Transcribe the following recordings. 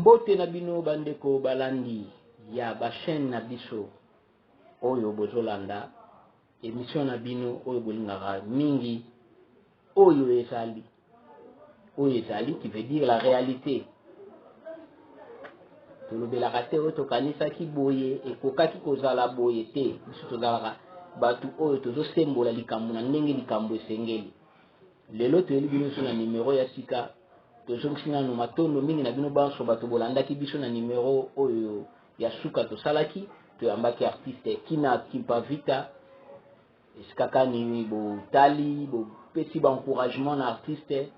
mbote na bino bandeko balandi ya ba chaîne na biso oyo bozolanda émission na bino oyo bolingaka mingi oyo ezali qui veut dire la réalité tolobelaka te oyo tokanisaki boye ekokaki kozala boye te biso tozalaka bato oyo tozosembola likambo na ndenge likambo esengeli lelo toyeli bino so na numero ya sika tozongisi nano matondo mingi na bino banso bato bolandaki biso na numero oyo ya suka tosalaki toyambaki artiste kina kimpavita esika kani botali bopesi baencouragement na artiste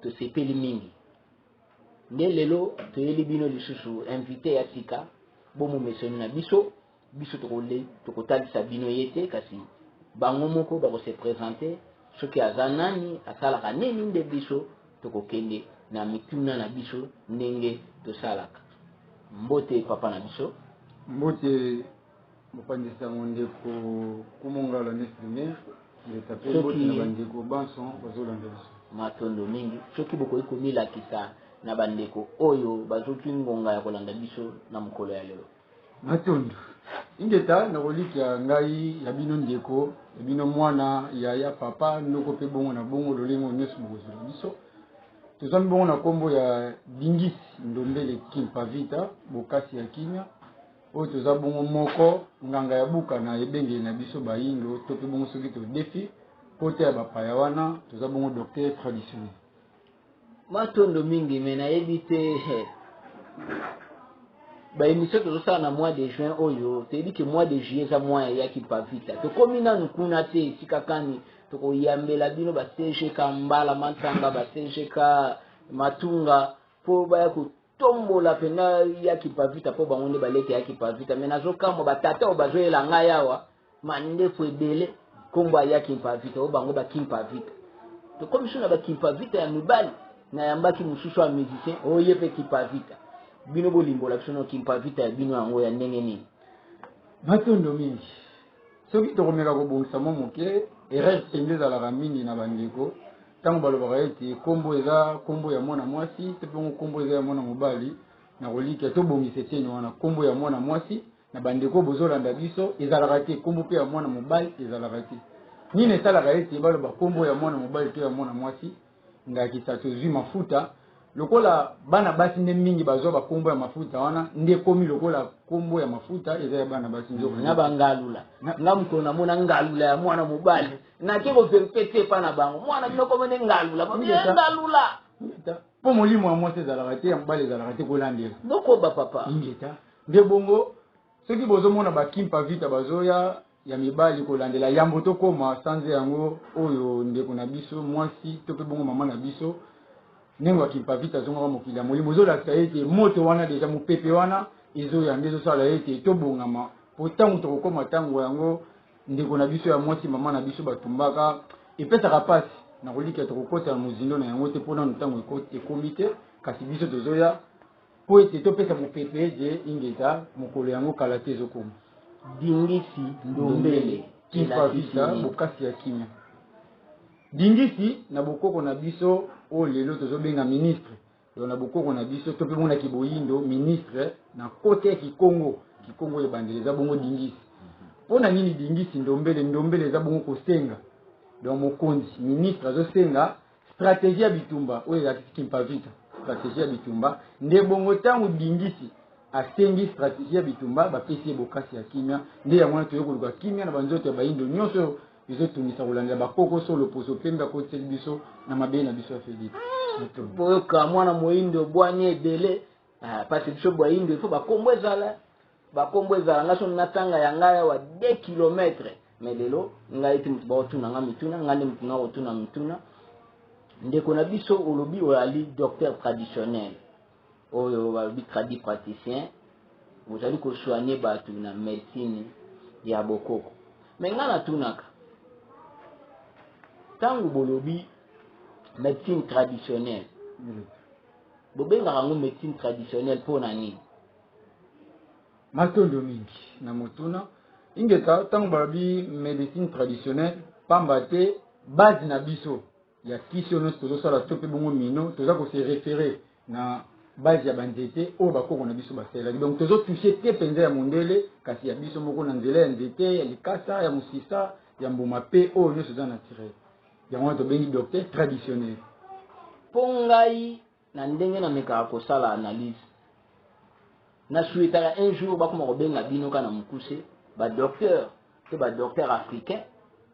tosepeli mingi nde lelo toyeli bino lisusu invité ya sika bomomesoni na biso tokotalisa bino ye te kasi bango moko bakose présenter soki aza nani asalaka nini nde biso tokokende na mituna na biso ndenge tosalaka mbote papa na biso mbote mopandisa mondeko kumongala nesprimaire ndetape mbote na bandeko banson bazolanda biso matondo mingi soki bokoki komilakisa na bandeko oyo bazoki ngonga ya kolanda biso na mokolo ya lelo matondo ingeta na koliki ya ngai ya bino ndeko ya bino mwana ya papa ndoko pe bongo na bongo lolengo nyonso bokozela biso tozami bongo na kombo ya Dingisi Ndombele Kimpavita bokasi ya kimia oyo toza bongo moko nganga ya buka na ebenge na biso bayindo to pe bongo soki to défi côté ya bapaya wana toza bongo docteur traditionnel matondo mingi me nayebi te baémission tozosala na mois de juin oyo toyebi ke mois de juillet eza mois ya Kimpavita tokomi nanu kuna te esika kani tokoyambela bino ba CGK Mbala Matanga ba CGK Matunga po baya kotombola pena ya Kimpavita po bango nde baleke ya Kimpavita me nazokamwa batata oyo bazoyela ngai awa mandefu ebele kombo ya Kimpavita oyo bango ba Kimpavita tokomi so na ba Kimpavita ya mibali na yambaki mosusu ya musicien oye pe Kimpavita bino bolimbola biso na Kimpavita ya bino yango ya ndenge nini matondo mingi soki tokomeka kobongisa mo moke erreur sende ezalaka mingi na bandeko ntango balobaka ete kombo eza kombo ya mwana mwasi te mpengo kombo eza ya mwana mobali na kolika tobongisa etieni wana kombo ya mwana mwasi na bandeko bozolanda biso ezalaka te kombo mpe ya mwana mobali ezalaka te nini esalaka ete baloba kombo ya mwana mobali to ya mwana mwasi ngakisa tozwi mafuta lokola bana basi nde mingi bazwa bakombo ya mafuta wana nde komi lokola kombo ya mafuta eza ya bana basi nzoko na bangalula nga mko na mona ngalula ya mwana mobali na kiko verpete pa na bango mwana bino komene ngalula ngalula po molimo ya mwasi ezalaka te ya mobali ezalaka te kolandela nokoba papa ingeta nde bongo soki bozomona bakimpavita bazoya ya mibali kolandela yambo tokoma sanze yango oyo ndeko na biso mwasi to pe bongo mama na biso nengo ya Kimpavita zonga mokili ya molimo ezolakisa ete moto wana deja mopepe wana ezoya nde ezosala ete tobongama po ntango tokokoma ntango yango ndeko na biso ya mwasi mama na biso batumbaka epesaka pasi na kolika tokokota na mozindo na yango te mpona ntango ekomi te kasi biso tozoya po ete topesa mopepe ete ingeta mokolo yango kala te ezokoma Dingisi Ndombele Kimpavita bokasi ya kimia Dingisi na bokoko na biso o lelo tozobenga ministre na bokoko na biso to pe mona kiboyindo ministre na kote Kikongo ebandele za bongo Dingisi pona nini Dingisi Ndombele za bongo kosenga donc mokonzi ministre azosenga stratégie ya bitumba oyo ya Kimpavita stratégie ya bitumba nde bongo tango Dingisi asengi stratégie ya bitumba bapesi bokasi ya kimia nde yango toyokoluka kimia na banzoto ya bayindo nyonso ezotungisa kolandela bakoko so loposo pembe akoteli biso na mabele na biso ya Felipe boyoka mwana moyindo bwani ebele pasi biso bwayindo ifo bakombo ezala nga so natanga ya ngai awa 2 kilometre me lelo ngai ti mutu baotuna nga mituna nga nde mutu nga otuna mituna ndeko na biso olobi oyali docteur traditionnel oyo balobi tradi praticien ozali kosoigne bato na médecine ya bokoko me nga natunaka tango bolobi médecine traditionnelle bobengaka yango médecine traditionnelle mpona nini matondo mingi na motuna ingeta tango balobi médecine traditionnelle pamba te base na biso ya kisi oyo nyonso tozosala to mpe bongo mino toza kose référé na base ya banzete oyo bakoko na biso basalelaki. Donc tozotouche te mpenza ya mondele kasi ya biso moko na nzela ya nzete ya likasa ya mosisa ya mbuma mpe oyo nyonso eza naturel. Yango wana tobengi docteur traditionnel. Mpo ngai na ndenge na mekaka kosala analyse na souhaitaka un jour bakoma kobenga bino kana mokuse badocteur to badocteur africain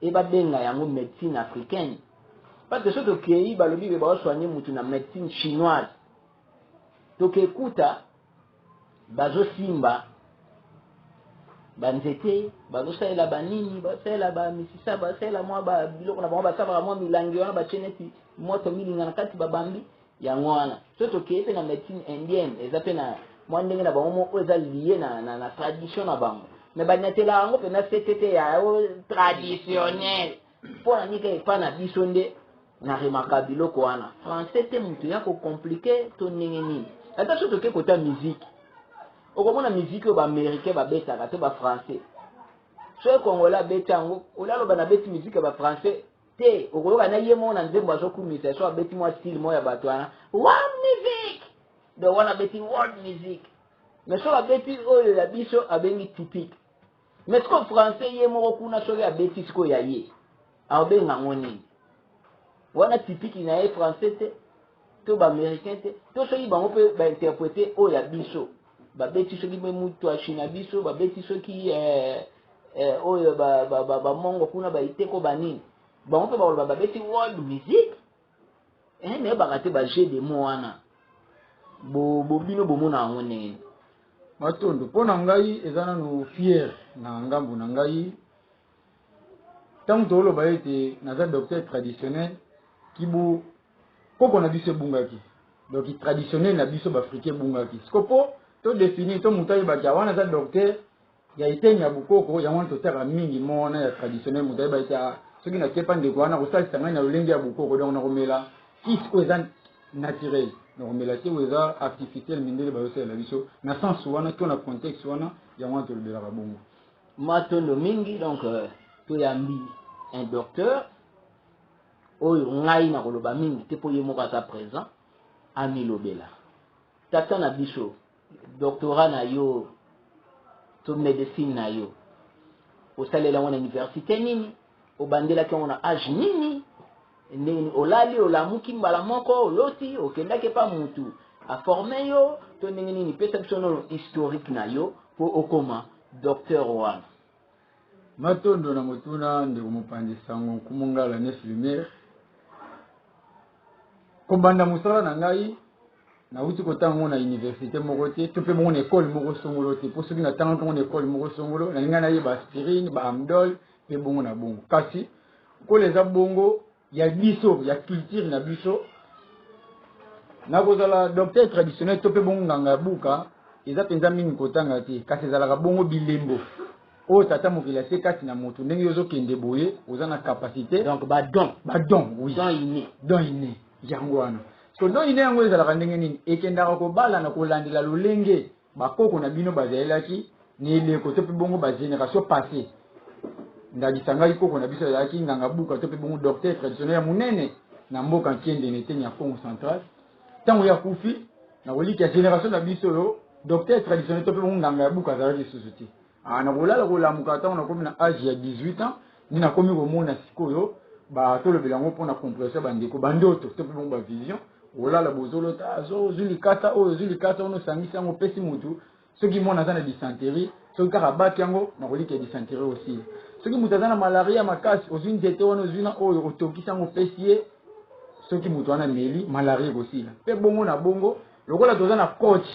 e babenga yango médecine africaine. Parce que soki tokei balobi be baosoigne mutu na médecine chinoise tokekuta bazosimba banzete bazosalela banini basalela bamisisa basalela mwa babiloko na bango basabaka mwa milangi wana batie neti moto milinga na kati babambi yango wana. So tokei mpe na médecine indienne eza mpe na mwa ndenge na bango moko eza lié na tradition na bango me banatela yango mpe na setete ya traditionnel mpo na nika epa na biso nde na remaka biloko wana français te mutu ya kokomplike to ndenge nini. Ata so tokei kota musique okomona musique oyo baaméricain babetaka to bafrançais so congolais abeti yango olaloba na beti musique ya bafrançais te okoyoka na ye moko na nzembo azokumisa so abeti mwa style moko ya bato wana world music donc wana abeti world music mais so abeti oyo ya biso abengi typique. Mais siko français ye moko kuna soki abeti siko ya ye aobenga ngo nini wana typique na ye français te to baaméricain te to soki bango mpe bainterprete oyo ya biso babeti soki mpe mutu ashina biso babeti soki oyo bamongo kuna baiteko banini bango mpe bakoloba babeti world music naye baka te baje de mo wana bobino bomona yango ndenge matondo mpo na ngai eza nano fier na ngambu na ngai ntango toloba ete naza docteur traditionnel kibu koko na biso ebungaki donc traditionnel na biso baafricain ebungaki siko mpo to définir to mutu ayebaki wana aza docteur ya eteni ya bokoko yango wana totaka mingi mo wana ya traditionnel mutu ayeba ete soki nakepa ndeko wana kosalisa ngai na lolenge ya bokoko donc nakomela kisi oyo eza naturel nakomela te oyo eza artificiel mindele bazosalela biso na sens wana to na contexte wana yango wana tolobelaka bongo matondo mingi. Donc toyambi un docteur oyo ngai nakoloba mingi te mpo ye moko aza présent amilobela tata na biso doctorat na yo to médecine na yo osalela yango na université nini obandelaki yango na age nini ndenge olali olamuki mbala moko oloti okendaki pa mutu aforme yo to ndenge nini pesa biso nono historique na yo po okoma docteur wana matondo na motuna ndeko mopanzi sango nkumongala nef lumière kobanda mosala na ngai nauti kotango na université moko te to mpe bongo na école moko songolo te mpo soki natanga ntongo na école moko songolo na linga nayeba aspirine baamdol mpe bongo na bongo kasi kola eza bongo ya biso ya culture na biso nakozala docteur traditionnel to mpe bongo nganga ya buka eza mpenza mingi kotanga te kasi ezalaka bongo bilembo oyo tata mokili ase kati na moto ndenge ozokende boye oza na capacité donc badon oui don iné yango wana so don iné yango ezalaka ndenge nini ekendaka kobala na kolandela lolenge bakoko na bino bazalelaki na eleko to mpe bongo bagénération passé ndakisa ngai koko na biso azalaki nganga buka to mpe bongo docteur traditionnel ya monene na mboka nkiendene eteni ya Congo central ntango ya kufi na koliki ya génération na biso oyo docteur traditionnel to mpe bongo nganga ya buka azalaki lisusu te nakolala kolamuka ntango nakomi na age ya 18 ans ndi nakomi komona sikoyo batolobela yango mpona compression bandeko bandoto to mpe bongo bavision olala bozolota ozwi likasa oyo ozwi likasa ono osangisi yango opesi mutu soki mwana aza na dysenterie soki kaka baki yango nakoliki ya dysenterie aussi soki mutu aza na malaria makasi ozwi nzete wana ozwi na oyo otokisi yango opesi ye soki mutu wana meli malaria ekosila mpe bongo na bongo lokola toza na coach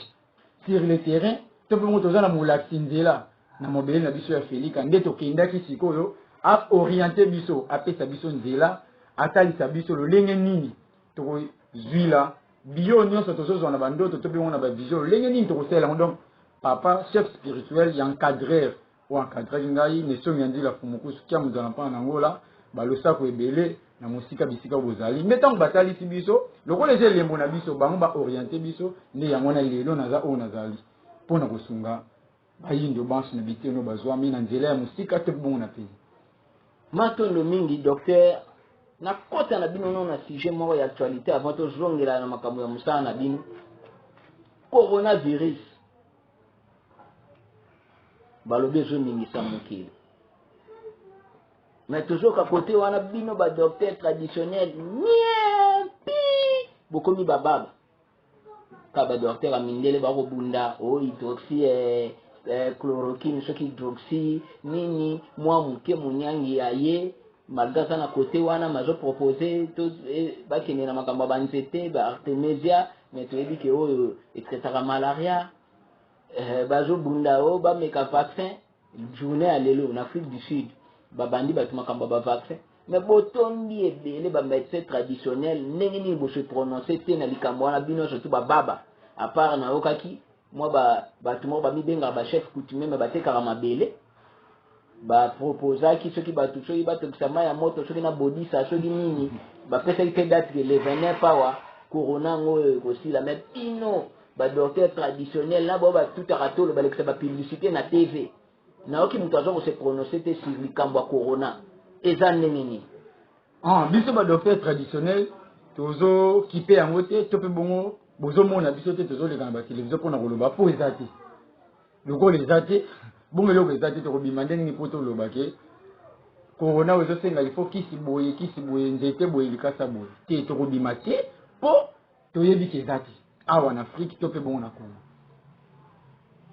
sur le terrain to mpe bongo toza na molakisi nzela na mobele na biso ya Felika nde tokendaki sikoyo aoriente biso apesa biso nzela atalisa biso lolenge nini tokozwila bio nyonso tozozwa na bandoto to mpe bongo na bavision lolenge nini tokosalela yango donc papa chef spirituel ya encadreur oyo encadraki ngai nesomi ya nzela fumukusu kia mozala mpona nangola balosako ebele na mosika bisika bozali mpe ntango batalisi biso lokola eza elembo na biso bango baoriente biso nde yango na lelo naza oyo nazali mpona kosunga bayindo banso na biteno bazwami na nzela ya mosika te bongo na pays matondo mingi docteur na kota na bino no na sujet moko ya actualité avant tozongela na makambo ya mosala na bino coronavirus balobi ezoningisa mokili mais toujours à côté wana bino ba docteur traditionnel nyempi bokomi bababa ka ba docteur a mindele ba kobunda o hydroxy chloroquine soki hydroxy nini mwa muke munyangi aye malgré ça na côté wana mazo proposer to bakene na makambo banzete ba artemisia mais to ebi ke o etraitera malaria bazo bunda o ba meka vaccin journée à lelo en Afrique du Sud babandi batu makambo ba vaccin mais botondi ebele ba médecin traditionnel ndenge ni bo se prononcer te na likambo wana bino surtout baba à part na okaki moi batu mo ba mibenga ba chef coutumier mais batekaka mabele ba proposa ki soki batu soki batokisama ya moto soki na bodisa soki nini ba pesa ke date que le 29 pawa corona ngo aussi la même pino ba docteur traditionnel là ba tout aratolo ba lekisa ba publicité na TV na oki mutu azo se prononcer te sur likambo corona eza nini biso ba docteur traditionnel tozo kipe yango te to pe bongo bozo mona biso te tozo leka na ba télévision pona koloba po ezate loko ezate bongo loko ezate to kobima ndenge poto lobake corona wezo senga il faut kisi boye nzete boye likasa boye te to kobima te po to yebi ke ezate awa na Afrique to pe bongo na Congo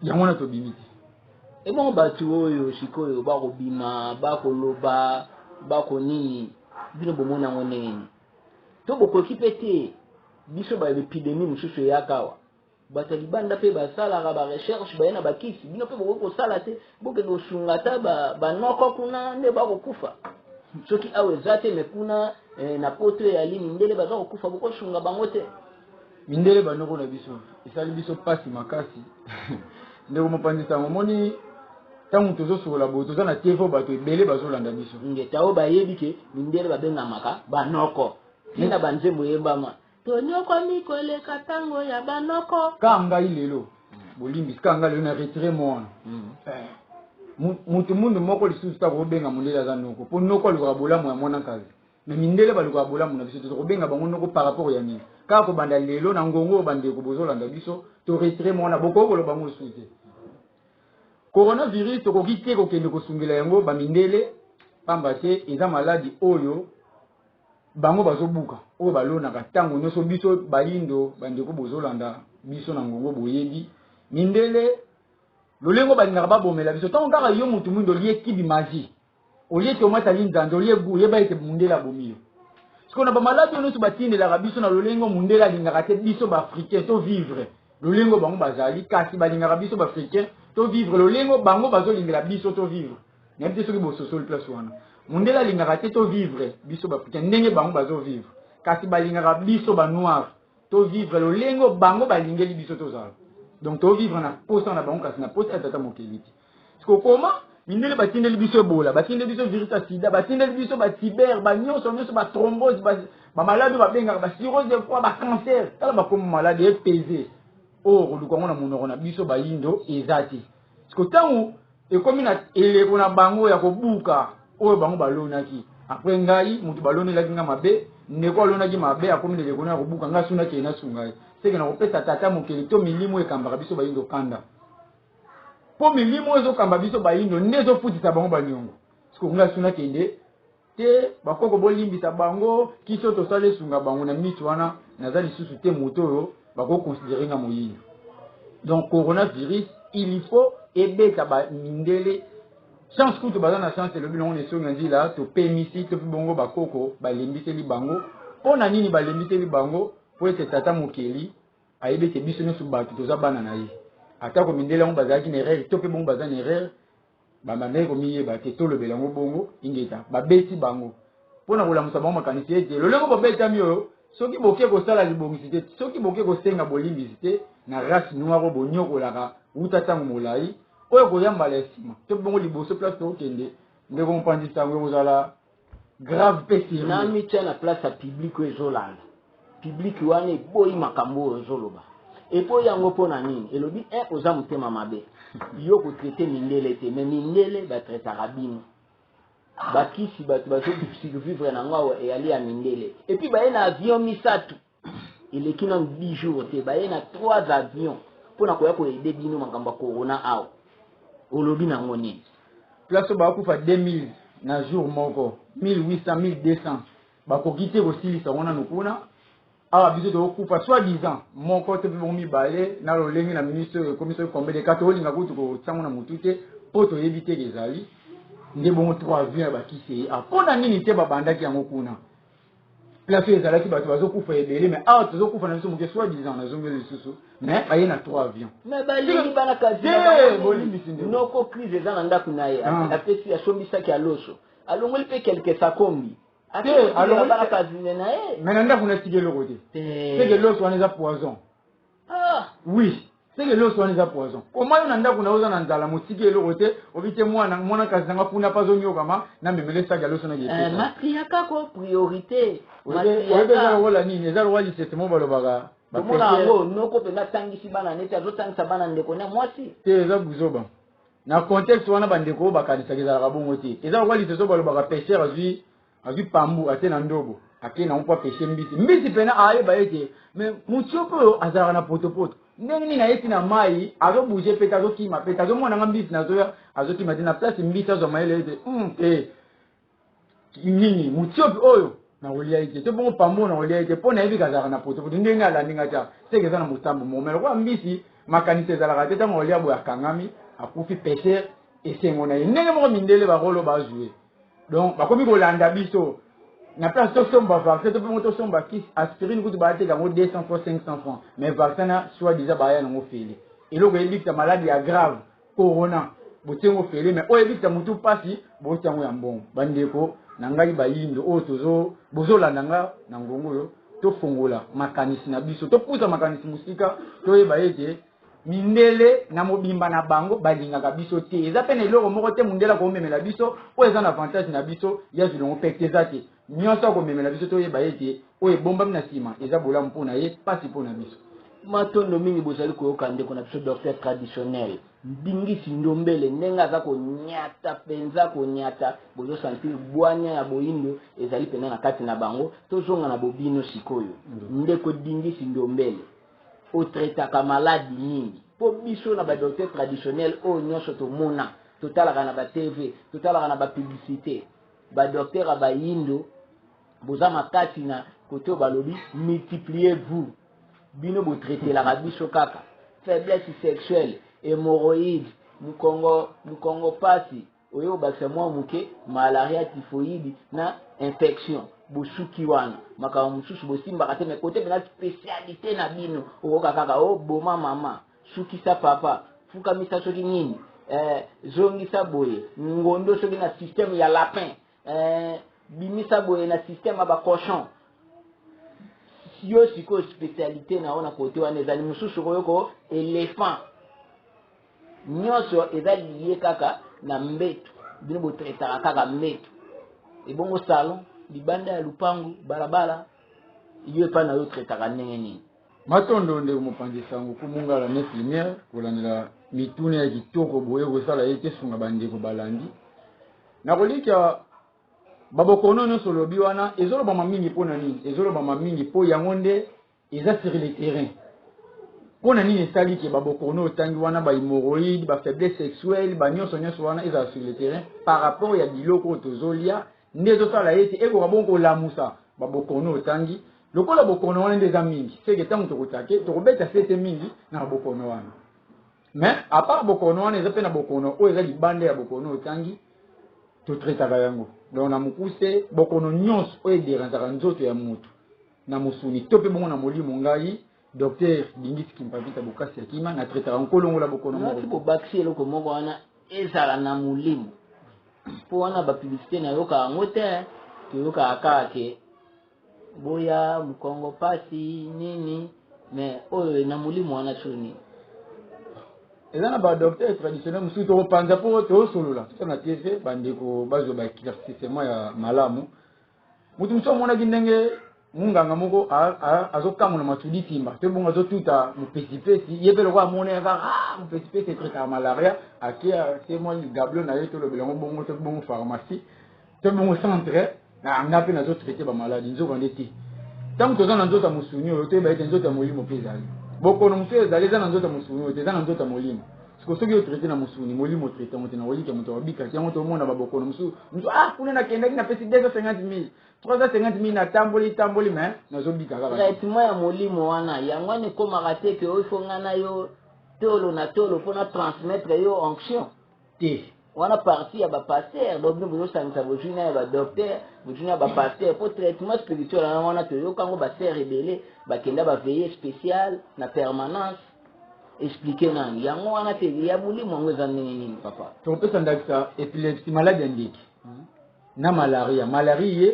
yango na to bimiti et bon batu oyo sikoyo ba kobima ba koloba ba konini bino bomona ngoneni to bokoki pete biso ba épidémie mususu yakawa batalibanda pe basalaka ba recherche bayena bakisi bino pe boko sala te boke no sungata ba noko kuna nde ba kokufa soki awe zate mekuna na poto ya lini ndele baza kokufa boko sunga bango te mindele banoko na biso isali biso pasi makasi ndeko mopandisa momoni tangu tozo sola bo toza na tevo bato ebele bazolanda biso ngeta o bayebi ke mindele babengamaka banoko nina banzembo yembama tonyoko mikole katango ya banoko kanga ilelo bolimbi kanga lelo na retrait mona mutu mundu moko lisusu ta kobenga mondele za noko po noko alikuwa bolamu ya mwana kazi na mindele balikuwa bolamu na biso to kobenga bango noko par rapport ya nini ka ko banda lelo na ngongo bande ko bozolanda biso to retrait mona boko ko lobango sute coronavirus to kokite ko kende ko sungela yango ba mindele pamba te eza maladi oyo bango bazobuka oyo balonaka ntango nyonso biso bayindo bandeko bozolanda biso na ngongo boyebi mindele lolengo balingaka babomela biso ntango kaka yo mutu mwindo olie kibi maji olie tomate alinzanza olie gu oyeba ete mundele abomi yo sikoyo na bamaladi oyo nyonso batindelaka biso na lolengo mundele alingaka te biso baafricain to vivre lolengo bango bazali kasi balingaka biso baafricain to vivre lolengo bango bazolingela biso to vivre nayebi te soki bososoli place wana mundele alingaka te to vivre biso baafricain ndenge bango bazo vivre kasi balingaka biso banoir to vivre lolengo bango balingeli biso tozala donc to vivre na posa na bango kasi na posa ya tata mokili te siko koma mindele batindeli biso ebola batindeli biso virus ya sida batindeli biso batiber banyonso bathrombose bamaladi babengaka basirose de foie bacancer tala bakoma maladi epese oyo koluka ngo na monoko na biso bayindo eza te siko ntango ekomi na eleko na bango ya kobuka oyo bango balonaki apres ngai mutu balonelaki nga mabe ndeko alonaki mabe akomi eleko na ya kobuka nga sunaki ena sungai seke na kopesa tata mokili to milimo ekambaka biso bayindo kanda po milimo ezokamba biso bayindo nde ezofutisa bango baniongo siko nga sunaki ende te bakoko bolimbisa bango kiso tosala esunga bango na mitu wana naza lisusu te moto oyo bakoconsidere nga moyindo donc coronavirus il faut ebeta bamindele chance kutu baza na chance elobi nango nesonga nzila topemisi topi bongo bakoko balembiseli bango mpo na nini balembiseli bango po ete tata mokeli ayebi ete biso nyonso bato toza bana na ye atako mindele yango bazalaki na erreur to mpe bongo baza na erreur babandaki komiyeba te tolobela yango bongo ingeta babeti bango mpo na kolamusa bango makanisi ete lolengo bobetami oyo soki boke kosala libongisi te soki boke kosenga bolimbisi te na race noire oyo bonyokolaka wuta ntango molai oyo koyambala esima to bongo liboso place tokende ndeko mopandisi yango ekozala grave mpe sérieux nami tia na place ya public oyo ezolanda public wana eboyi makambo oyo ezoloba epo yango mpo na nini elobi oza motema mabe yo kotraite mindele te me mindele batraitaka bino bakisi bato bazosurvivre nango awa eyali ya mindele epuis baye na avion misatu il est dans 10 jours te baye na 3 avions pour na koya ko aider bino makamba corona aw olobi na ngoni place ba kufa 2000 na jour moko 1800 1200 ba ko kite ko silisa wana nukuna awa biso to kufa soi-disant moko te bo mi baye na lo lengi na ministre commission combien de catholiques na kutu ko tsango na mutute poto éviter les ali nde bon 3 avions ba kise apona nini te ba bandaki yango kuna place ezalaki bato bazokufa ebele mais awa tozokufa na biso moke soi-disant na zongo lisusu mais baye na 3 avions mais balingi bana kazi noko crise eza na ndako na ye apesi asombisaki aloso alongoli mpe quelque sakombi alors bana kazi na ye mais na ndako na tige loko te c'est que l'os wana eza poison oui c'est que l'os wana eza poison comment yo na ndako na oza na nzala motike eloko te obite mwana kazi nanga kuna pa zonyokama na memele saki aloso na yete matriaka ko priorité matriaka wala nini eza lowa lisesemo balobaka tomona yango noko mpenza tangisi bana neti azotangisa bana ndeko na mwasi te eza buzoba na contexte wana bandeko oyo bakanisaka ezalaka bongo te eza lowa liseso balobaka pêcheur azwi pambu ate na ndobo ake na mpo apeshe mbisi pena ayeba ete mais mutu oyo azalaka na potopoto ndenge nini ayeti na mai azobouge pete azokima pete azomonanga mbisi nazoya azokima te na place mbisi azwa mayele ete nini mutu oyo na kolia ete te bongo pambo na kolia ete mpo nayebi kazalaka na potopoto ndenge alandinga tia seke eza na motambo mo mais lokola mbisi makanisi ezalaka te ntango kolia boye akangami akufi pêcheur esengo na ye ndenge moko mindele bakolo bazwe donc bakomi kolanda biso na place tosomba vaccin to pe tosomba kisi aspirine kutu baateka yango 200 fois 500 francs mais vaccin na soi-disant baya nango fele eloko eyebikisa maladie ya grave corona botiengo fele mais oyo eyebikisa mutu mpasi botiango ya mbongo bandeko na ngai bayindo oyo bozolanda nga na ngongo oyo tofongola makanisi na biso topusa makanisi mosika toyeba ete mindele na mobimba na bango balingaka biso te eza pe na eloko moko te mundele akomemela biso oyo eza na avantage na biso ya zilongo mpe te eza te nyonso akomemela biso toyeba ete oyo ebombami na nsima eza bolamu mpo na ye mpasi mpo na biso matondo mingi bozali koyoka ndeko na biso docteur traditionnel mbingisi ndombele ndenge aza konyata mpenza konyata bozosentir bwanya ya boyindo ezali mpena na kati na bango tozonga na bobino sikoyo ndeko dingisi ndombele otretaka maladi nini po biso na badocteur traditionnel oyo nyonso tomona totalaka na batv totalaka na bapublicité badocteur ya bayindo boza makasi na kote oyo balobi multipliez vous bino botretelaka biso kaka faiblesse sexuelle hémorroïde mukongo pasi oyo obakisa mwa moke malaria typhoïde na infection bosuki wana makambo mosusu bosimbaka te mais kote mpena spécialité na bino okoka kaka oboma mama sukisa papa fukamisa soki nini zongisa boye ngondo soki na système ya lapin bimisa boye na système ya bacochon yo sikoyo spécialité na ona kote wana ezali mosusu koyoko éléphant nyonso eza liye kaka na mbeto bino botretaka kaka mbeto ebongo salon libanda ya lupangu balabala yo epa na yo tretaka ndenge nini matondo ndeko mopanzi sango kumungala neuf lumière kolandela mituna ya kitoko boye kosala ye te sunga bandeko balandi nakolika babokono nyonso lobi wana ezolobama mingi mpo na nini ezolobama mingi mpo yango nde eza sur le terrain mpo na nini esali ke babokono otangi wana bahemorroïde bafaiblesse sexuelle banyonso nyonso wana ezala sur le terrain par rapport ya biloko oyo tozolia nde ezosala ye te ekoka bongo kolamusa babokono otangi lokola bokono wana nde eza mingi seke ntango tokotake tokobeta fete mingi na bokono wana mais à part bokono wana eza mpe na bokono oyo eza libanda ya bokono otangi totretaka yango donc na mokuse bokono nyonso oyo ederanzaka nzoto ya mutu na mosuni to mpe bongo na molimo ngai docteur Dingisi Kimpavita bokasi ya kima na tretaka nkolongola bokono moko nati bobakisi eloko moko wana ezala na molimo mpo wana bapublicité nayoka yango te toyokaka kaka ke boya mokongo pasi nini mais oyo na molimo wana so nini eza na badocteur traditionnel mosusu tokopanza mpo tosolola so na tv bandeko bazwa baéclaircissement ya malamu motu mosusu amonaki ndenge munganga moko azokamona matudi timba to bongo azotuta mopesipesi ye mpe loko amonaka kaka mopesipesi etretaka malaria ake ate mwa gablo na ye tolobela yango bongo to bongo pharmacie to bongo centre na nga mpe nazotraite bamaladi nzoka nde te tant que toza na nzoto musuni oyo to ba ete nzoto molimo pezali bokono mutu ezali za na nzoto musuni oyo teza na nzoto molimo siko soki yo traité na musuni molimo traité moto na olika moto wabika tiango to mona ba bokono musu mutu kuna na kenda kina pesi 250,000 350,000 na tamboli mais nazo bika kaka traitement ya molimo wana yango ne komaka te ke oyo fongana yo tolo na tolo pona transmettre yo onction te wana partie ya ba pasteur donc nous vous sangisa bojuna ya ba docteur bojuna ba pasteur pour traitement spirituel wana to yo kango ba ser rebelle ba kenda ba veiller spécial na permanence expliquer nani yango wana te ya molimo ngweza nini papa to pesa ndakisa epilepsie maladie ndiki na malaria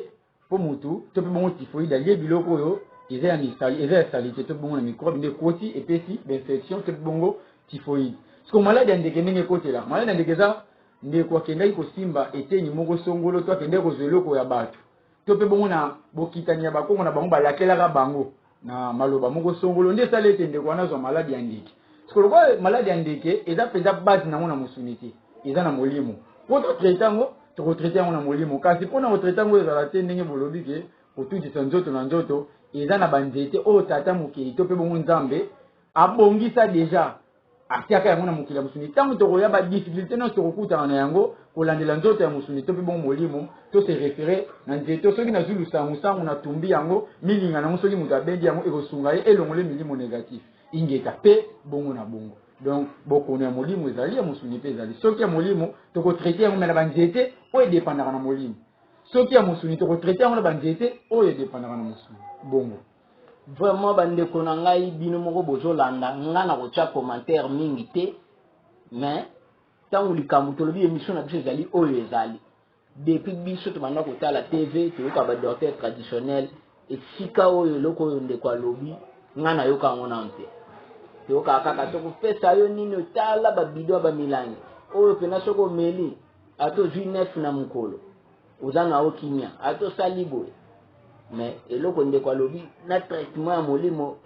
po mutu to pe bongo typhoïde alié biloko yo eza ya misali eza ya salite to bongo na microbe nde koti epesi d'infection to bongo typhoïde parce que maladie ndeke ndenge kotela maladie ndeke za ndeko akendaki kosimba eteni moko songolo to akendaki kozwa eloko ya bato to pe bongo na bokitani ya bakongo na bango balakelaka bango na maloba moko songolo nde esala ete ndeko wana azwa maladie ya ndeke parce que lokola maladie ya ndeke eza mpenza base nango na mosuni te eza na molimo po totraite yango tokotraite yango na molimo kasi mpona kotraite yango ezala te ndenge bolobi ke kotutisa nzoto na nzoto eza na banzete oyo tata mokili to mpe bongo nzambe abongisa deja atiaka yango na mokili ya mosuni ntango tokoya badifficulté nyonso tokokutana na yango kolandela nzoto ya mosuni to mpe bongo molimo to se référé na nzete soki nazwi lusangusangu na tumbi yango milinga nango soki moto abendi yango ekosunga ye elongole milimo négatif ingeta mpe bongo na bongo donc bokono ya molimo ezali ya mosuni mpe ezali soki ya molimo tokotraite yango me na banzete oyo edépendaka na molimo soki ya mosuni tokotraite yango na banzete oyo edépendaka na mosuni bongo vraiment bandeko na ngai bino moko bozolanda nga na kotia commentaire mingi te mais ntango likambo tolobi émission na biso ezali oyo ezali depuis biso tobanda kotala tv toyoka badocteur traditionnel esika oyo eloko oyo ndeko alobi nga nayoka yango nano te toyoka kaka tokopesa yo nini otala babido ya bamilangi oyo mpena soki omeli ata ozwi 9 na mokolo oza na yo kimia ata osali boye mais eloko ndeko alobi na traitement ya molimo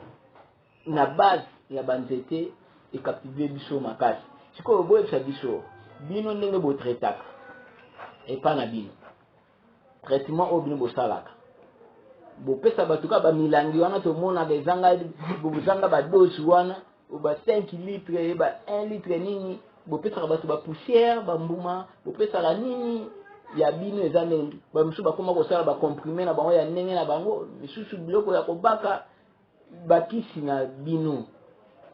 na base ya banzete ekaptive biso makasi sikoyo boyebisa biso bino ndenge botraitaka epa na bino traitement oyo bino bosalaka bopesa bato ka bamilangi wana tomonaka bozanga badosi wana ba 5 litre ba 1 litre nini bopesaka bato bapoussière bambuma bopesaka nini ya bino eza ndenge bamosusu bakoma kosala bacomprime na bango ya ndenge na bango misusu biloko ya kobaka bakisi na bino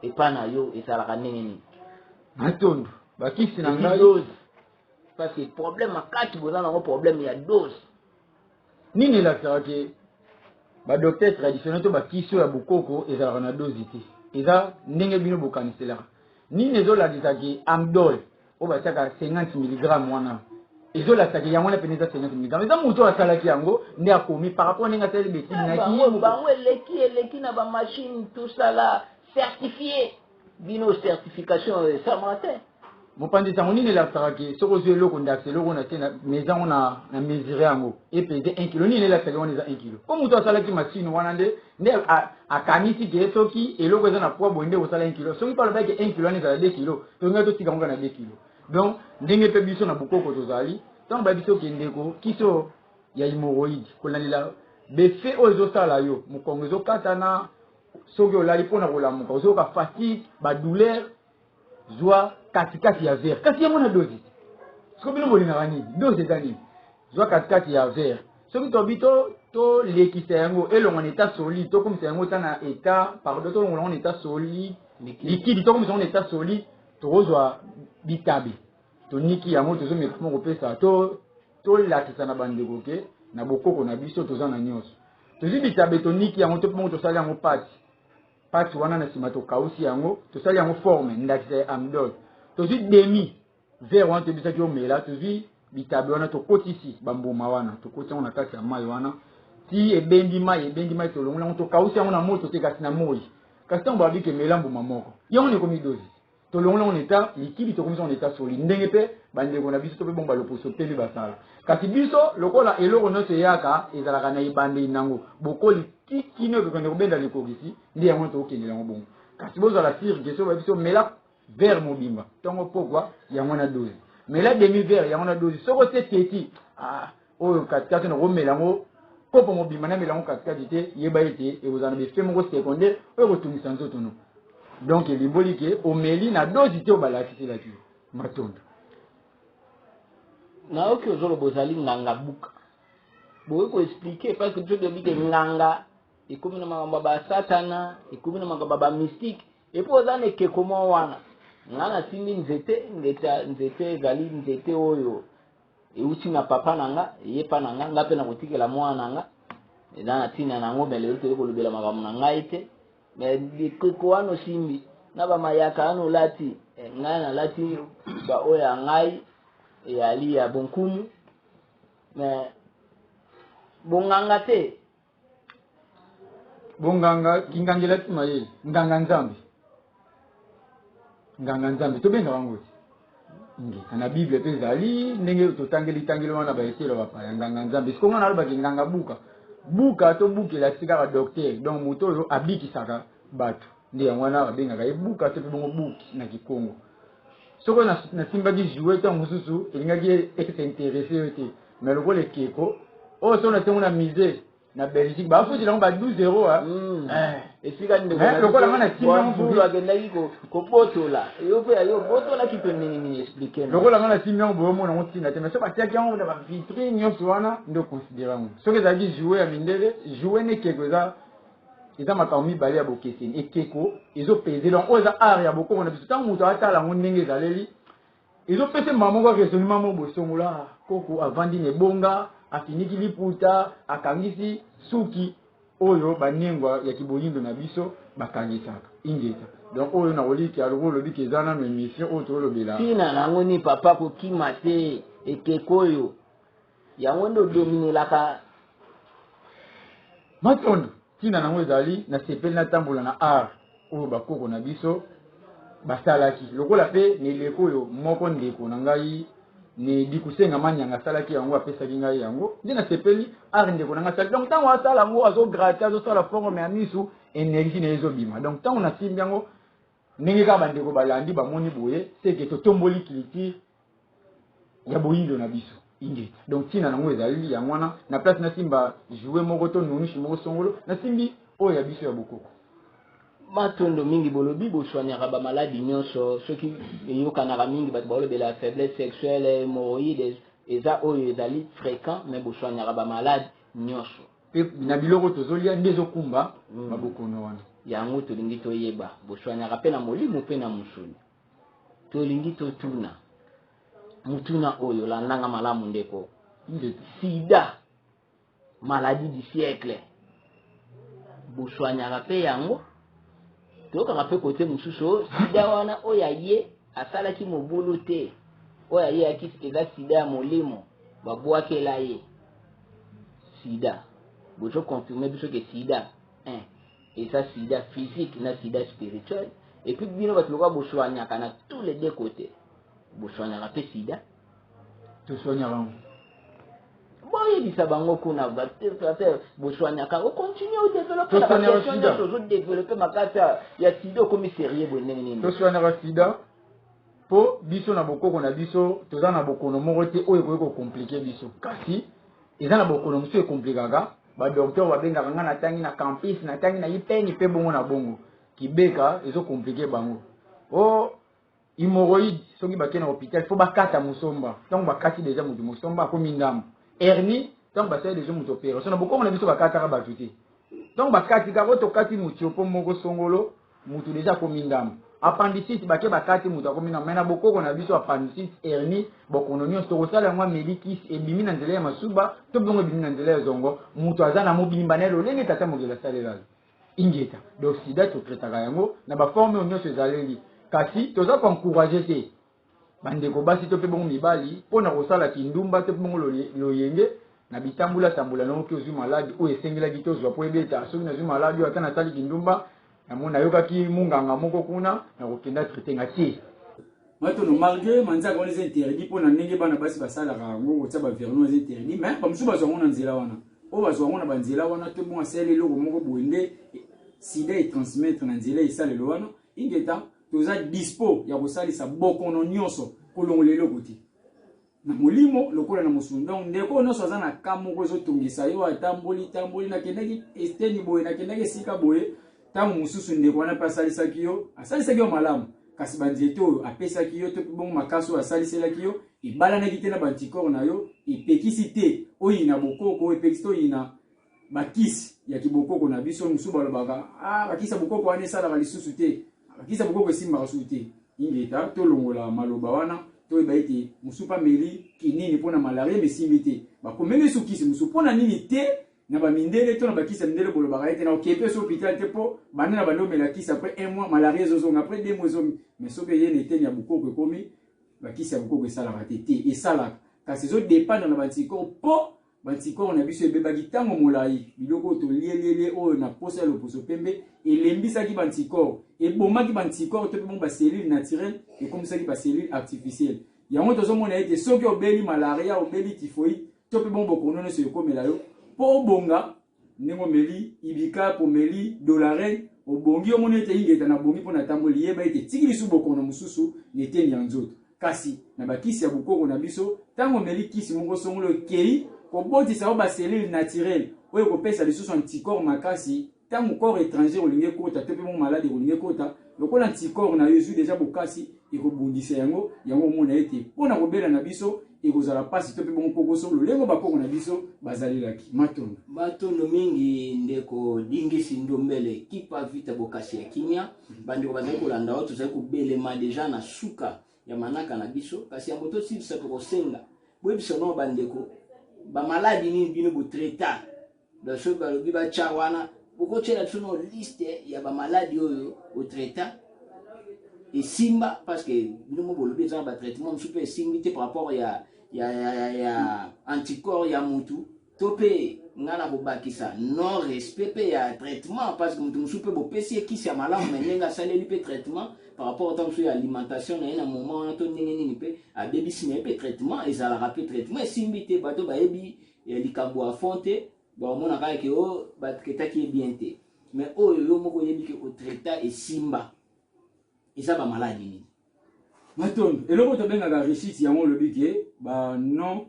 epa na yo ezalaka ndenge nini matondo bakisi na ngai dose parce que problème makati boza nango problème ya dose nini elakisaka ke badocteur traditionnel to bakisi oyo ya bokoko ezalaka na dose te eza ndenge bino bokaniselaka nini ezolakisa ke amdol oyo batiaka 50 mg wana ezolakisa ke yango wana pene eza 50 mg eza moto oyo asalaki yango nde akomi par rapport ndenge asalaki betini bango eleki na bamachine tosala certifié bino certification esamaka te mopanzi sango nini elakisaka ke soki ozwi eloko ndakisa eloko na te meza yango na mesure yango epese 1 kilo nini elakisaka wana eza 1 kilo po moto asalaki machine wana nde akanisi ke soki eloko eza na poids boye nde kosala 1 kilo soki palobaki 1 kilo wana ezala 2 kilo tongai totika ngo na 2 kilo donc ndenge mpe biso na bokoko tozali ntango babiso okendeko kiso ya hémorroïde kolandela befe oyo ezosala yo mokongo ezokatana soki olali mpona kolamuka ozoyoka fatigue badouleur zwa katikati ya verre kasi yango na dosi soki bino bolingaka nini dosi eza nini zwa katikati ya verre soki tobi tolekisa yango elongo na état solide tokomisa yango ta na état pardon tolongola yango na état solide liquide tokomisa yango na état solide tokozwa bitabe toniki yango tozomeka mo kopesa tolakisa na bandeko ke na bokoko na biso toza na nyonso tozwi bitabe toniki yango topongo tosali yango pati wana na nsima tokausi yango tosali yango forme ndakisa ya amdol tozwi demi verre wana tobisaki omela tozwi bitabe wana tokotisi bambuma wana tokoti yango na kati ya mai wana ti ebendi mai tolongola yango tokausi yango na moto te kasi na moi kasi ntango babi ke mela mbuma moko yango nekomi dosi tolongola yango na état liquide tokomisa yango na état solide ndenge mpe bandeko na biso to mpe bongo baloposo pembe basala kasi biso lokola eloko nyonso eyaka ezalaka na ebandeli nango bokoli kino ekokende kobenda likokisi nde yango tokokendela yango bongo kasi bozala sirke so babiso mela verre mobimba ntongo pokwa yango na dosi mela demi verre yango na dosi soko te teti oyo katikati na komela yango pour mobima na melango katikati yeba ete et vous en avez fait mon secondaire ou retourner sans autre nom donc il liboli ke omeli na dosi te obalaki la tu matondo na oki ozolo bozali nganga buka boye ko expliquer parce que tu dois dire nganga ikomi na makambo ba satana ikomi na makambo ba mystique et puis ozane ke comment wana ngana tindi nzete ezali nzete oyo euti na papa nanga ye pa nanga ngape na kotikela mwana nanga eza na tina nango mais lelo toyei kolobela makambo na ngai te mais likeko wana osimbi na bamayaka wana olati ngai nalati baoyo ya ngai eyali ya bonkumu mais bonganga te bonganga kingangela ti mayele nganga nzambe tobenga wango ti na bible pe ezali ndenge totangeli wana baeselo bapaya nganga nzambe sikonga nalobaki nganga buka to bukela tikaka docteur donc moto oyo abikisaka bato nde yango wana babengaka ye buka to mpe bongo buki na kikongo soko nasimbaki joue ntango mosusu elingaki esinteresse yo te mais lokola ekeko oyo so na ntongo na musée na Belgique bafuti lango ba 12 esika lokola nga na timbu akendaki kobotola yo mpe yo botola kipe nini expliquer lokola nga na timbu yango boyo mona ngo ntina te mais so batiaki yango na bavitrine nyonso wana nde oconsidere yango soki ezalaki joue ya mindele joue ne ekeko eza makambo mibale ya bokeseni ekeko ezopese donc oyo eza art ya bokoko na biso ntango moto atala yango ndenge ezaleli ezopesa mbala moko aresonima mo bosongola koko avandi na ebonga afiniki liputa akangisi suki oyo banengwa ya kiboyindo na biso bakangisaka ingeta donc oyo na koliki aloko olobiki eza nano émission oyo tolobela tina nango ni papa kokima te ekeko oyo yango nde odominelaka matondo tina nango ezali na sepeli natambola na art oyo bakoko na biso basalaki lokola pe neleko oyo moko ndeko na ngai ne dikusenga manyanga asalaki yango apesaki ngai yango nde nasepeli art ndeko na ngai asali donc ntango asala yango azogratte azosala forme ya misu énergie na ye ezobima donc ntango nasimbi yango ndenge kaka bandeko balandi bamoni boye seke totomboli culture ya boyindo na biso ingeta donc ntina nango ezali yango wana na place nasimba joue moko to nunushi moko songolo nasimbi oyo ya biso ya bokoko matondo mingi bolobi bosoignaka bamaladi nyonso soki eyokanaka mingi bato balobela faiblesse sexuelle hémorroïde eza oyo ezali fréquent mais bosoignaka bamaladi nyonso pe na biloko tozolia nde ezokumba babokono wana yango tolingi toyeba bosoignaka mpe na molimo mpe na mosuni tolingi totuna mutuna oyo landanga malamu ndeko sida maladie du siècle bosoignaka mpe yango tokaka mpe kote mosusu sida wana oyo aye asalaki mobulu te oyo aye akisi eza sida ya molimo babwakela ye sida bozoconfirme biso ke sida eza sida physique na sida spirituel et puis bino bato lokola bosoignaka na tous les deux côtés bosoignaka mpe sida tosoignaka yango boyebisa bango kuna bosoignaka ocontinue odéveloppe na bakestion nyonso ozodéveloppe makasi ya sida okomi sérieux boye ndenge nini tosoignaka sida mpo biso na bokoko na biso toza na bokono moko te oyo ekoki kokomplike biso kasi eza na bokono mosusu ekomplikaka badokter babengaka nga natangi na campus natangi na ipeni mpe bongo na bongo kibeka ezokomplike bango hémorroïde soki bakei na hôpital fo bakata mosomba ntango bakati deja moto mosomba akomi ndambo hernie ntango basali deja moto opération na bokongo na biso bakataka bato te ntango bakati kaka tokati motio mpo moko songolo moto deja akomi ndambo appendicite bake bakati moto akomi ndambo mai na bokoko na biso appendicite hernie bokono nyonso tokosala yango amelikisi ebimi na nzela ya masuba to bongo ebimi na nzela ya zongo moto aza na mobimba na ye lolenge tata mokili asalelala ingeta donc sida totretaka yango na baforme oyo nyonso ezaleli kasi toza koencourage te bandeko basi to mpe bongo mibali mpo na kosala kindumba to mpe bongo loyenge na bitambula nongo ozwi maladi oyo esengelaki tozwa mpo ebeta soki nazwi maladi oyo ata nasali kindumba namoni nayokaki munganga moko kuna na kokenda traitenga te matono malgré manzaka wana eza interdit mpo na ndenge bana basi basalaka yango kotia bavernon eza interdit mais bamosusu bazwa yango na nzela wana oyo bazwa yango na banzela wana to bongo asali eloko moko boye nde sida etransmettre na nzela esalelo wana ingeta toza dispo ya kosalisa bokono nyonso kolongola eloko te na molimo lokola na musunda ndeko no soza na kamoko zo tungisa yo atamboli na kendaki esteni boye na kendaki sika boye tangu mususu ndeko wana pasalisa kiyo asalisa kiyo malamu kasi banzeto apesa kiyo to bon makaso asalisela kiyo ibala na kitena bantikor na yo ipekisi te oyi na bokoko epekisi to ina bakisi ya kibokoko na biso musuba balobaka bakisa bokoko wana sala balisusu te bakisa bokoko simba kasusu te ingeta to longola maloba wana to baite musupa meli kinini pona malaria mesimbi te bakomeli sukisi musupona nini te na ba mindele to na bakisa mindele bolo bakaite na okepe so hôpital te po banana bando melakisa après 1 mois malaria zozo après 2 mois zozo mais so que yene te ya bokoko komi bakisa bokoko sala ratete et sala kasi zo dépend na bantikor po bantikor na biso ebebaki tango molai biloko to lielele oyo na posa lo poso pembe elembisaki bantikor ebomaki bantikor to pe ba cellule naturelle et comme ça ki ba cellule artificielle yango tozo mona ete soki obeli malaria obeli typhoïde to pe bon bokono se komela yo po bonga nengo meli ibika po meli dolaren obongi omona ete ingeta na bongi pona tamboli yeba ete tikili su bokono mususu neteni yanzoto kasi na bakisi ya bokoko na biso tango meli kisi mongo songolo kei ko botisa ba cellule naturelle oyo ko pesa lisusu anticorps makasi tango corps étranger olinge kota to pe mon malade olinge kota lokola anticorps na yezu déjà bokasi ekobundisa yango mona ete pona kobela na biso ekozala pasi to pe bon poko solo lengo bakoko na biso bazalelaki matondo mingi ndeko dingisi ndombele kipa vita bokasi ya kimia bandeko bazali kolanda oyo tozali kobelema deja na suka ya manaka na biso kasi yango tosilisa tokosenga boyebisa no bandeko bamaladi nini bino botreta baso balobi batya wana bokotyela biso no liste ya bamaladi oyo botreta esimba parce que bino bolobi ezala batraitement mosusu mpe esimbi te par rapport ya anticorps ya mutu to mpe nga na kobakisa non respect mpe ya traitement parce que mutu mosusu mpe bopesi ekisi ya malamu me ndenge asaleli mpe traitement par rapport ata mosusu ya alimentation na ye na moment wana to ndenge nini mpe abebisi na ye mpe traitement ezalaka mpe traitement esimbi te bato bayebi likambo ya fond te baomona kaka ke o baketaki ye bien te mais oyo yo moko oyebi ke otraita esimba eza bamaladi nini matondo eloko tobengaka réussite yango olobi ke non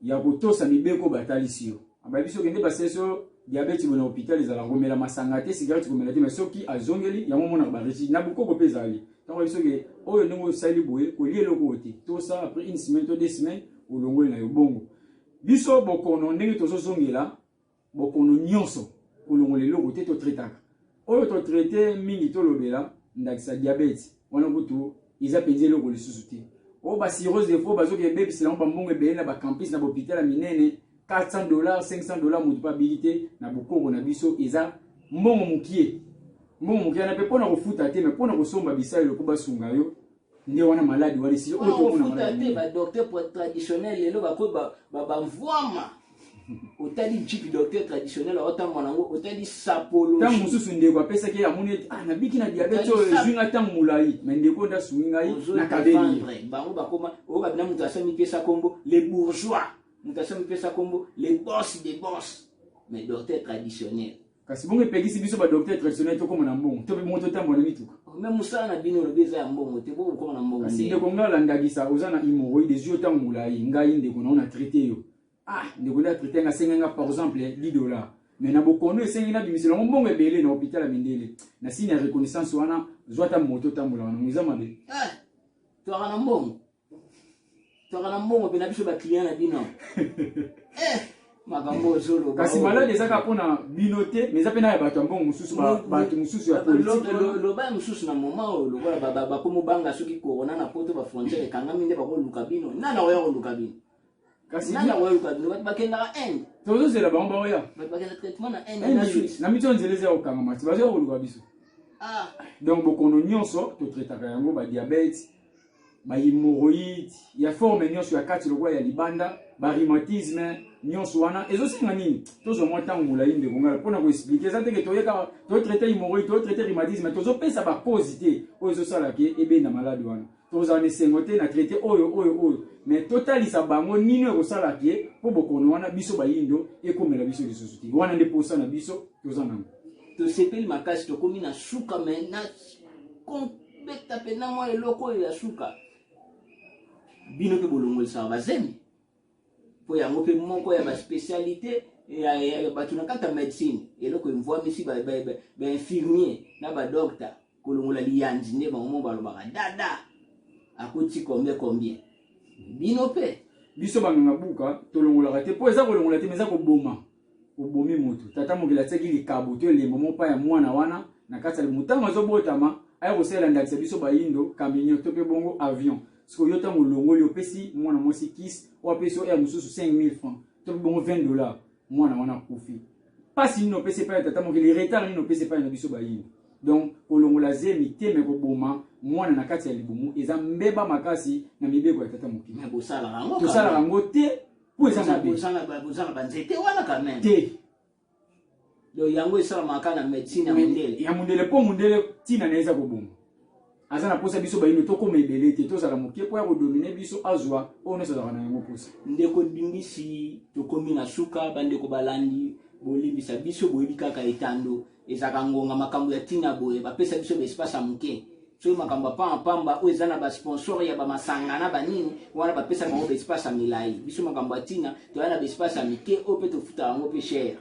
ya kotosa mibeko batalisi yo abayebi soki nde baseso diabete bona hôpital ezala komela masanga te cigarette komela te mais soki azongeli yango monaka baréussite na bokoko mpe ezali ntango yebi soki oyo ndenge osali boye kolia eloko te tosa après 1 semaine to 2 semaines olongoli na yo bongo biso bokono ndenge tozozongela bokono nyonso kolongola eloko te totretaka oyo totraite mingi tolobela ndakisa diabete wana kutu iza penzi eloko lisusu te oyo basirose de faux bazoki ebebisela ngo bambongo ebele na bacampus na bahôpital ya minene $400 $500 mutu pa bili te na bokoko na biso eza mbongo mokie na mpe mpona kofuta te me mpona kosomba bisalelo mpo basunga yo nde wana maladi wana esi oyo tomona maladi badocteur traditionnel lelo bakoyi bamvwama otali jipi docteur traditionnel otambo nango otali sapolo ntango mosusu ndeko apesaki amoni ete nabiki na diabete oyo ezwinga ntango molai me ndeko nde asungi ngai na kabeli bango bakoma oyo babina moto asami pesa kombo les bourgeois moto asami pesa kombo les boss des boss mais docteur traditionnel kasi bongo epekisi biso badocteur traditionnel tokóma na mbongo to mpe bongo totambola na mituka me mosala na bino olobi eza ya mbongo te po okóma na mbongo kasi ndeko ngai alandakisa oza na hémorroïde ezwi yo ntango molai ngai ndeko nao na traité yo ndeko nde atraité nga asenganga par exemple $10 mais na bokono esengi nabimisela ngo mbongo ebele na hôpital ya mindele na sini ya reconnaissance wana zwa ata moto otambola wana eza mabe toaka na mbongo mpe na biso baclient na bino makambo ozoloba kasi maladi ezaka mpona bino te mais eza mpe na ya bato ya mbongo mosusu bato mosusu ya politike loba ya mosusu na moma oyo lokola bakomobanga soki corona na poto bafrontiere ekangami nde bakoluka bino nana oya koluka bino kasi nana oya koluka bino bato bakendaka inde tozozela bango baoya bato bakenda traitement na inde na Suisse na mito nzela eza ya kokangama ti bazoya koluka biso donc bokono nyonso totretaka yango badiabete bahemorroïde ya forme nyonso ya kati lokola ya libanda barhumatisme nyonso wana ezosenga nini tozwa mwa ntango molai ndeko ngala mpona koexplike eza teke toyeka totraite hemorroïde totraite rhumatisme tozopesa bakozi te oyo ezosalaki ebenda maladi wana tozala na esengo te na traite oyo mais totalisa bango nini oyo ekosalaki ye mpo bokono wana biso bayindo ekomela biso lisusu te wana nde posa na biso toza nango tosepeli makasi tokomi na suka me na kobeta mpenza mwa eloko oyo ya suka bino pe bolongolisa bazemi po yango pe moko ya ba spécialité ya batu na kata médecine eloko imvoa misi ba infirmier na ba docteur kolongola liyanzi nde bango balobaka dada akoti combien bino pe biso banganga buka tolongolaka te po eza kolongola te meza koboma obomi mutu tata mokila tsaki likabo to elembo mopa ya mwana wana na kati ya mutango azobotama aya kosala ndakisa biso bayindo camion to pe bongo avion siko yo tango longoli opesi mwana mwasi kis o apesi o ya mususu 5000 francs to pe bongo $20 mwana wana kufi pasi nino pesi pa tata mokili retard nino pesi pa na biso bayindo donc kolongola zemi te me koboma mwana na kati ya libumu eza mbeba makasi na mibeko ya tata mokili tosala rango te po eza mabe bozala banzete wana quand même te do yango esala makana médecine ya mundele ya mundele po mundele tina na eza koboma aza na posa biso bayino tokoma ebele te tozala moke po ya kodomine biso azwa oyo nyonso azalaka na yango posa ndeko dingisi tokomi na suka bandeko balandi bolimbisa biso boyebi kaka etando ezaka ngonga makambo ya tina boye bapesa biso baespace ya moke soki makambo ya pamba oyo eza na basponsor ya bamasanga na banini wana bapesa bango baespace ya milai biso makambo ya tina toya na baespace ya mike oyo mpe tofuta yango mpe cher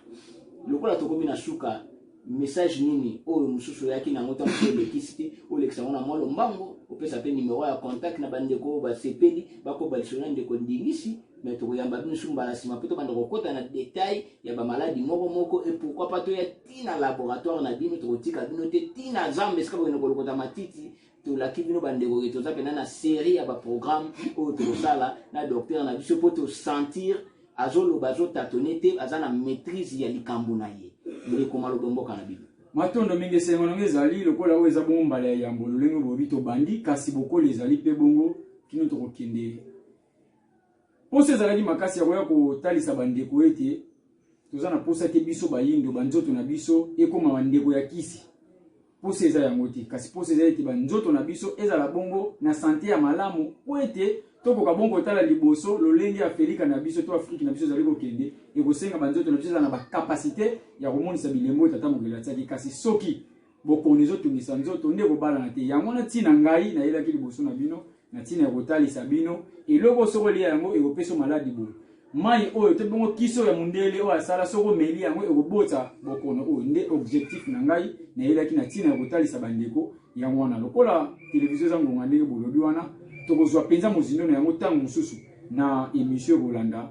lokola tokomi na suka message nini oyo mususu yaki nango tango elekisi te olekisa ngo na mwa lombango opesa mpe numero ya contact na bandeko oyo basepeli bakobalisona ndeko ndingisi mais tokoyamba bino su mbala nsima mpe tobanda kokota na detail ya bamaladi moko e pourquoi pas toya tina laboratoire na bino tokotika bino te tina zambe esika bokende kolokota matiti tolaki bino bandeko ke toza mpena na série ya baprogramme oyo tokosala na docteur na biso mpo tosentir azoloba azotatone te aza na maîtrise ya likambo na ye ndeko maloba mboka na bino matondo mingi esengo nango ezali lokola oyo eza bongo mbala ya yambo lolenge bobi tobandi kasi bokolo ezali mpe bongo kino tokokende posa ezalaki makasi ya koya kotalisa bandeko ete toza na posa te biso bayindo banzoto na biso ekoma bandeko ya kisi posa eza yango te kasi posa eza ete banzoto na biso ezala bongo na sante ya malamu po ete tokoka bongo kotala liboso lolenge Afrika na biso to Afrika na biso ezali kokende ekosenga banzoto na biso ezala na bakapasite ya komonisa bilembo tata mokili atiaki kasi soki bokoni ezotungisa nzoto nde kobalana te yango na ntina ngai nayelaki liboso na bino na ntina ya kotalisa bino eloko soko elia yango ekopesa maladi boye mai oyo te bongo kiso ya mundele oyo asala soko meli yango ekobota bokono oyo nde objectif na ngai nayelaki na ntina ya kotalisa bandeko yango wana lokola televizio eza ngonga ndenge bolobi wana tokozwa penza mozindo na yango ntango mosusu na émission kolanda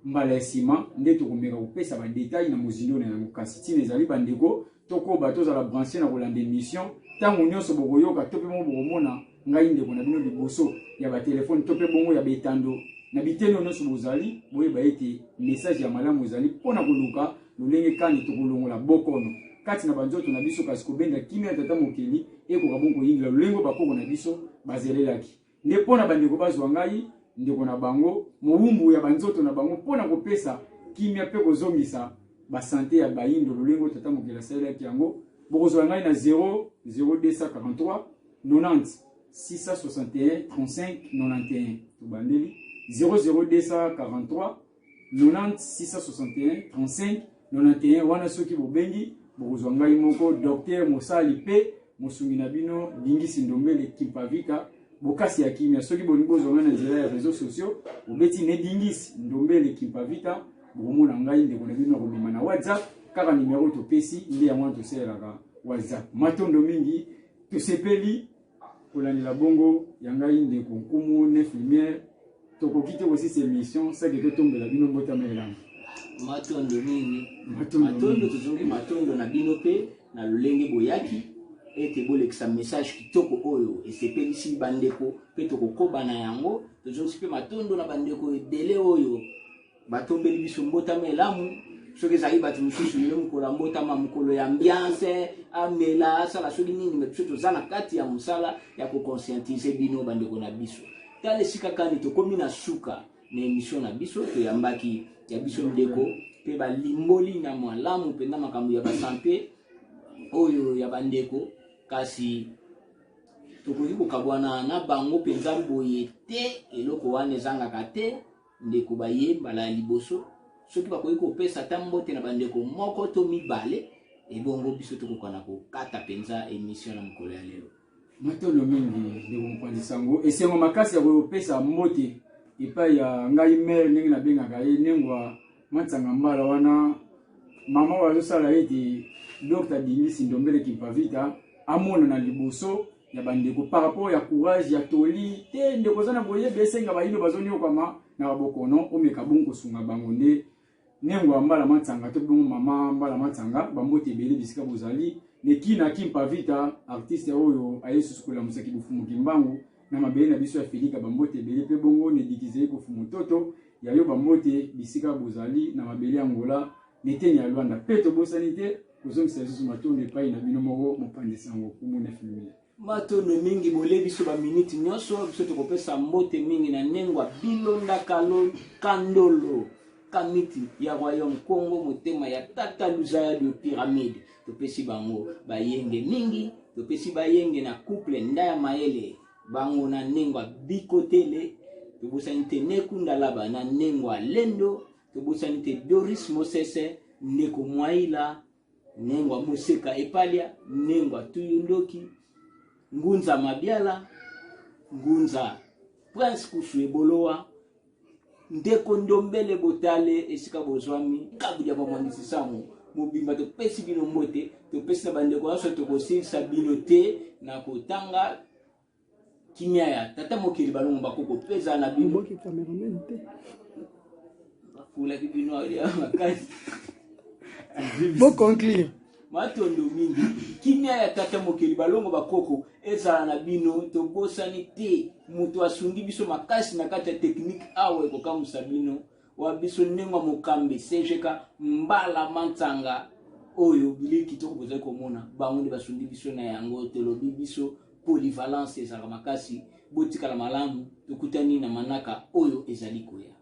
mbala ya nsima nde tokomeka kopesa badetail na mozindo na yango kasi ntina ezali bandeko tokoba tozala branché na kolanda émission ntango nyonso bokoyoka to mpe bongo bokomona ngai ndeko na bino liboso ya batelefone to mpe bongo ya betando na biteno nyonso bozali boyeba ete message ya malamu ezali mpona koluka lolenge kani tokolongola bokono kati na banzoto na biso kasi kobenda kimia ya tata mokili ekoka bongo koyingila lolengo bakoko na biso bazelelaki nde mpona bandeko bazwa ngai ndeko na bango mowumbu ya banzoto na bango mpona kopesa kimia mpe kozongisa basante ya bayindo lolengo tata mokili asalelaki yango bokozwa ngai na 0243 90 661 35 91 tobandeli 00243 90 661 35 91 wana soki bobengi bokozwa ngai moko docteur mosali pe mosungi na bino Lingisi Ndombele Kimpavika bokasi ya kimia soki bolingi bozwa ngai na nzela ya réseaux sociaux obeti ne Lingisi Ndombele Kimpavika bokomona ngai ndeko na bino kobima na WhatsApp kaka numero topesi nde yango wana tosalelaka WhatsApp matondo mingi tosepeli kolandela bongo ya ngai ndeko nkumu 9 lumière tokoki te kosisa émission saki totombela bino mbotama elanga matondo mingi matondo tozongi matondo na bino pe na lolenge boyaki ete bolekisa message kitoko oyo esepelisi bandeko pe tokokoba na yango tozongi pe matondo na bandeko ebele oyo batombeli biso mbotama elamu soki ezali bato mosusu lelo mokolo ya mbotama mokolo ya ambiance amela asala soki nini me biso toza na kati ya mosala ya kokonscientize bino bandeko na biso tala esika kani tokomi na suka na émission na biso toyambaki ya biso ndeko pe balimboli na malamu mpenza makambo ya basanté oyo ya bandeko kasi tokoki kokabwana na bango mpenza boye te eloko wana ezangaka te ndeko baye mbala ya liboso soki bakoki kopesa ata mbote na bandeko moko to mibale ebongo biso tokokana kokata mpenza émission na mokolo ya lelo Matolo mingi de kompandisa ngo esengo makasi ya kopesa mbote epai ya ngai mere ndenge na bengaka ye nengwa matsanga mbala wana mama wazosala ete Dr Dingisi Ndombele Kimpavita amona na liboso ya bandeko par rapport ya courage ya toli te ndeko zana boye besenga bayino bazoni okama na babokono omeka bongo sunga bango nde nengwa mbala matsanga to bongo mama mbala matsanga bambote bele bisika bozali nekina Kimpavita artiste oyo ayesu sukula musaki bufumu kimbangu na mabele na biso ya Felika bambote bele pe bongo ne dikize ko fumu toto ya yo bambote bisika bozali na mabele angola neteni ya Luanda peto bosanite kozongisa Yesu matonde pai na bino moko mopandisa ngo kumuna filmile matondo mingi bolebi so ba minute nyonso biso tokopesa mbote mingi na nengwa bilonda kalo kandolo kamiti ya royaume Congo motema ya tata luzaya de pyramide topesi bango bayenge mingi topesi bayenge na couple ndaya maele bango na nengwa bikotele tobosanite nekunda laba na nengwa lendo tobosanite Doris Mosese ndeko mwaila nengwa Museka Epalia nengwa Tuyundoki Ngunza Mabiala Ngunza Prince Kuswe Boloa ndeko Ndombele Botale esika bozwami kabuja bamwangisi samu mobimba to pesi bino mbote to pesi na bandeko aso to kosilisa bino te na kotanga kimia ya tata mokili balongo bakoko peza na bino boki cameraman te fula kibino ya makasi bon conclure matondo mingi kimia ya tata mokili balongo bakoko ezala na bino to bosani te muto asundi biso makasi na kata technique awe ko kamusa bino wa biso nengwa mokambe sejeka mbala mantsanga oyo biliki to boza komona bango basundi biso na yango telobi biso polyvalence ezala makasi botika la malamu tukutani na manaka oyo ezali koya